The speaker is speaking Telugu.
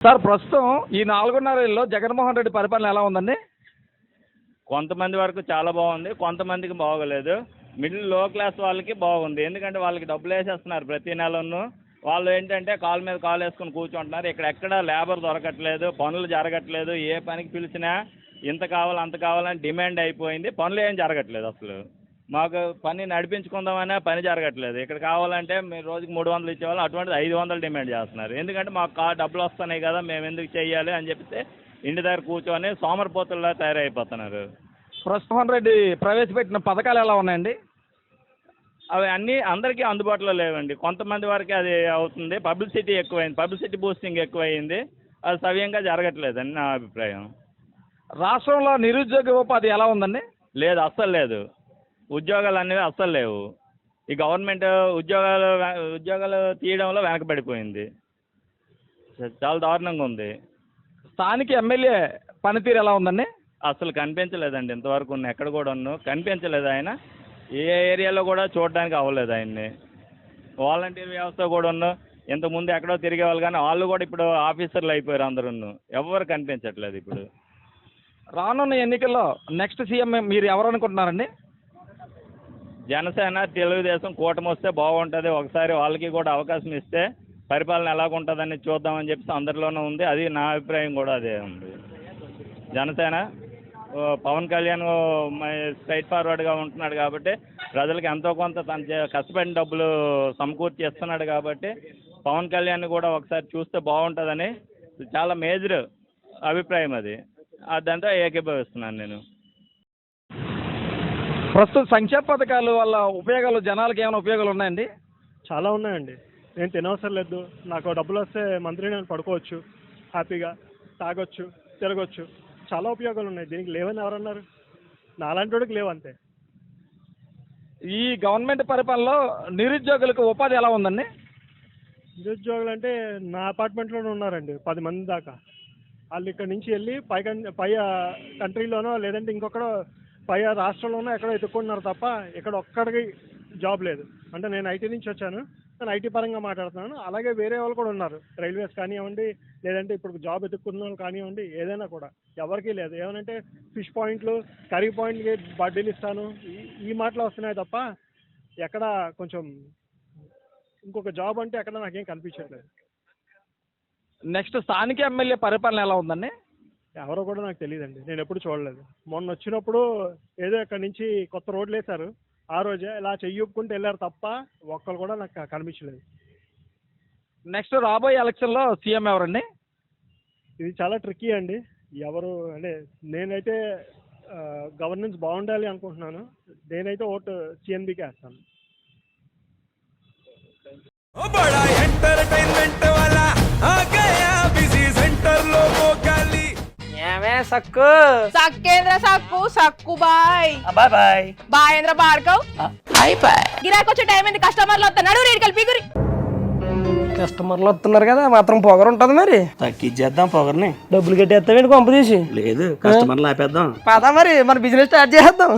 సార్ ప్రస్తుతం ఈ 4.5 ఏళ్ళలో జగన్మోహన్ రెడ్డి పరిపాలన ఎలా ఉందండి? కొంతమంది వరకు చాలా బాగుంది, కొంతమందికి బాగోలేదు. లో క్లాస్ వాళ్ళకి బాగుంది. ఎందుకంటే వాళ్ళకి డబ్బులు వేసేస్తున్నారు ప్రతి నెలను. వాళ్ళు ఏంటంటే కాలు మీద కాలు వేసుకొని కూర్చుంటున్నారు. ఇక్కడ ఎక్కడ లేబర్ దొరకట్లేదు, పనులు జరగట్లేదు. ఏ పనికి పిలిచినా ఇంత కావాలి అంత కావాలని డిమాండ్ అయిపోయింది. పనులు ఏం జరగట్లేదు అసలు. మాకు పని నడిపించుకుందామనే పని జరగట్లేదు. ఇక్కడ కావాలంటే మీరు రోజుకి 300 ఇచ్చేవాళ్ళు, అటువంటిది 500 డిమాండ్ చేస్తున్నారు. ఎందుకంటే మాకు డబ్బులు వస్తున్నాయి కదా, మేము ఎందుకు చెయ్యాలి అని చెప్పితే ఇంటి దగ్గర కూర్చొని సోమరిపోతుల్లా తయారైపోతున్నారు. జగన్మోహన్ రెడ్డి ప్రవేశపెట్టిన పథకాలు ఎలా ఉన్నాయండి? అవి అన్నీ అందరికీ అందుబాటులో లేవండి. కొంతమంది వరకే అది అవుతుంది. పబ్లిసిటీ ఎక్కువైంది, పబ్లిసిటీ బూస్టింగ్ ఎక్కువైంది. అది సవ్యంగా జరగట్లేదని నా అభిప్రాయం. రాష్ట్రంలో నిరుద్యోగ ఉపాధి ఎలా ఉందండి? లేదు, అస్సలు లేదు. ఉద్యోగాలు అనేవి అస్సలు లేవు. ఈ గవర్నమెంట్ ఉద్యోగాలు తీయడంలో వెనకబడిపోయింది. చాలా దారుణంగా ఉంది. స్థానిక ఎమ్మెల్యే పనితీరు ఎలా ఉందండి? అసలు కనిపించలేదండి ఇంతవరకు. ఎక్కడ కూడా కనిపించలేదు ఆయన. ఏ ఏరియాలో కూడా చూడడానికి అవ్వలేదు ఆయన్ని. వాలంటీర్ వ్యవస్థ కూడా ఇంతకుముందు ఎక్కడో తిరిగేవాళ్ళు, కానీ వాళ్ళు కూడా ఇప్పుడు ఆఫీసర్లు అయిపోయారు అందరూ. ఎవరు కనిపించట్లేదు ఇప్పుడు. రానున్న ఎన్నికల్లో నెక్స్ట్ సీఎం మీరు ఎవరు అనుకుంటున్నారండి? జనసేన తెలుగుదేశం కూటమి వస్తే బాగుంటుంది. ఒకసారి వాళ్ళకి కూడా అవకాశం ఇస్తే పరిపాలన ఎలాగుంటుందని చూద్దామని చెప్పి అందరిలోనూ ఉంది. అది నా అభిప్రాయం కూడా అదే ఉంది. జనసేన పవన్ కళ్యాణ్ స్ట్రైట్ ఫార్వర్డ్గా ఉంటున్నాడు కాబట్టి, ప్రజలకు ఎంతో కొంత తన కష్టపడిన డబ్బులు సమకూర్చి ఇస్తున్నాడు కాబట్టి పవన్ కళ్యాణ్ కూడా ఒకసారి చూస్తే బాగుంటుందని చాలా మేజర్ అభిప్రాయం అది. దాంతో ఏకీభవిస్తున్నాను నేను. ప్రస్తుతం సంక్షేమ పథకాల వల్ల ఉపయోగాలు జనాలకు ఏమైనా ఉపయోగాలు ఉన్నాయండి? చాలా ఉన్నాయండి. నేను తినవసరం లేదు. నాకు డబ్బులు వస్తే మంత్లీ నేను పడుకోవచ్చు, హ్యాపీగా తాగొచ్చు, తిరగొచ్చు. చాలా ఉపయోగాలు ఉన్నాయి. దీనికి లేవని ఎవరన్నారు? నాలాంటి వాడికి లేవు అంతే. ఈ గవర్నమెంట్ పరిపాలనలో నిరుద్యోగులకు ఉపాధి ఎలా ఉందండి? నిరుద్యోగులు అంటే నా అపార్ట్మెంట్లోనే ఉన్నారండి 10 మంది దాకా. వాళ్ళు ఇక్కడ నుంచి వెళ్ళి పై కంట్రీలోనో లేదంటే ఇంకొకడో పై రాష్ట్రంలోనో ఎక్కడో ఎత్తుకుంటున్నారు తప్ప ఇక్కడ ఒక్కడికి జాబ్ లేదు. అంటే నేను ఐటీ నుంచి వచ్చాను, నేను ఐటీ పరంగా మాట్లాడుతున్నాను. అలాగే వేరే వాళ్ళు కూడా ఉన్నారు, రైల్వేస్ కానివ్వండి, లేదంటే ఇప్పుడు జాబ్ ఎత్తుక్కున్న వాళ్ళు కానివ్వండి, ఏదైనా కూడా ఎవరికీ లేదు. ఏమనంటే ఫిష్ పాయింట్లు, కర్రీ పాయింట్కి బడ్డీలు ఇస్తాను, ఈ మాటలు వస్తున్నాయి తప్ప ఎక్కడ కొంచెం ఇంకొక జాబ్ అంటే ఎక్కడ నాకేం కనిపించట్లేదు. నెక్స్ట్ స్థానిక ఎమ్మెల్యే పరిపాలన ఎలా ఉందండి? ఎవరో కూడా నాకు తెలియదండి, నేను ఎప్పుడు చూడలేదు. మొన్న వచ్చినప్పుడు ఏదో ఇక్కడ నుంచి కొత్త రోడ్లు వేశారు, ఆ రోజే ఇలా చెయ్యుకుంటూ వెళ్ళారు తప్ప ఒక్కరు కూడా నాకు కనిపించలేదు. నెక్స్ట్ రాబోయే ఎలక్షన్లో సీఎం ఎవరండి? ఇది చాలా ట్రిక్కీ అండి. ఎవరు అంటే నేనైతే గవర్నెన్స్ బాగుండాలి అనుకుంటున్నాను. నేనైతే ఓటు సిఎన్బికి వేస్తాను. बड़ा एंटरटेनमेंट वाला आ गया बिजी सेंटर लोगों का ली ఏమే సక్కు సక్కేంద్ర సక్కు సక్కు బాయ్ బాయ్ బాయ్ బాయేంద్ర బాడ్కవ్ బాయ్ బాయ్. గిరాకి వచ్చే టైం ఏంది? కస్టమర్లు వస్తున్నాడు, రేటు కలిపి గురి. కస్టమర్లు వస్తున్నారు కదా, మాత్రం పొగరు ఉంటుంది మరి. తగ్గించేద్దాం పొగర్ని. డబ్బులు కట్టేస్తావేంటి కొంప తీసి? లేదు, కస్టమర్లు ఆపేద్దాం. పదా మరి మన బిజినెస్ స్టార్ట్ చేద్దాం.